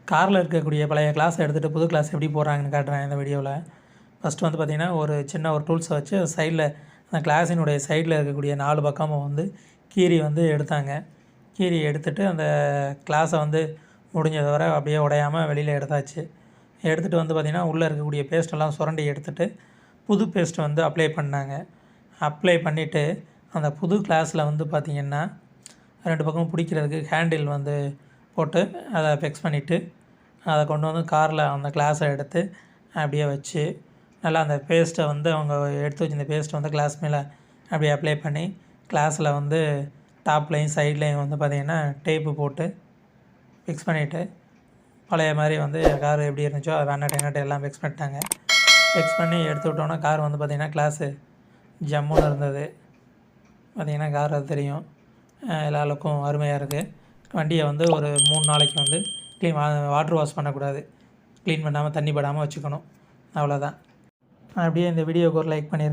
காரில் இருக்கக்கூடிய பழைய கிளாஸை எடுத்துகிட்டு புது கிளாஸ் எப்படி போடுறாங்கன்னு காட்டுறேன் இந்த வீடியோவில். ஃபஸ்ட்டு வந்து பார்த்திங்கன்னா ஒரு சின்ன ஒரு டூல்ஸை வச்சு சைடில் அந்த கிளாஸினுடைய சைடில் இருக்கக்கூடிய 4 பக்கமும் வந்து கீறி வந்து எடுத்தாங்க. கீறி எடுத்துகிட்டு அந்த கிளாஸை வந்து முடிஞ்சது வரை அப்படியே உடையாமல் வெளியில் எடுத்தாச்சு. எடுத்துகிட்டு வந்து பார்த்திங்கன்னா உள்ளே இருக்கக்கூடிய பேஸ்ட்டெல்லாம் சுரண்டி எடுத்துகிட்டு புது பேஸ்ட்டை வந்து அப்ளை பண்ணாங்க. அப்ளை பண்ணிவிட்டு அந்த புது கிளாஸில் வந்து பார்த்திங்கன்னா 2 பக்கமும் பிடிக்கிறதுக்கு ஹேண்டில் வந்து போட்டு அதை ஃபிக்ஸ் பண்ணிவிட்டு அதை கொண்டு வந்து காரில் அந்த கிளாஸை எடுத்து அப்படியே வச்சு நல்லா அந்த பேஸ்ட்டை வந்து அவங்க எடுத்து வச்சிருந்த பேஸ்ட்டை வந்து கிளாஸ் மேலே அப்படியே அப்ளை பண்ணி கிளாஸில் வந்து டாப்லையும் சைட்லேயும் வந்து பார்த்திங்கன்னா டேப்பு போட்டு ஃபிக்ஸ் பண்ணிவிட்டு பழைய மாதிரி வந்து கார் எப்படி இருந்துச்சோ அது வேணாட்டு எல்லாம் ஃபிக்ஸ் பண்ணிட்டாங்க. ஃபிக்ஸ் பண்ணி எடுத்து விட்டோன்னா கார் வந்து பார்த்திங்கன்னா கிளாஸு ஜம்முன்னு இருந்தது. பார்த்திங்கன்னா கார் அது தெரியும், எல்லா லுக்கும் அருமையாக இருக்குது. வண்டியை வந்து ஒரு 3 நாளைக்கு வந்து வாட்டர் வாஷ் பண்ணக்கூடாது, க்ளீன் பண்ணாமல் தண்ணி படாமல் வச்சுக்கணும். அவ்வளோதான். அப்படியே இந்த வீடியோவுக்கு ஒரு லைக் பண்ணிடுங்க.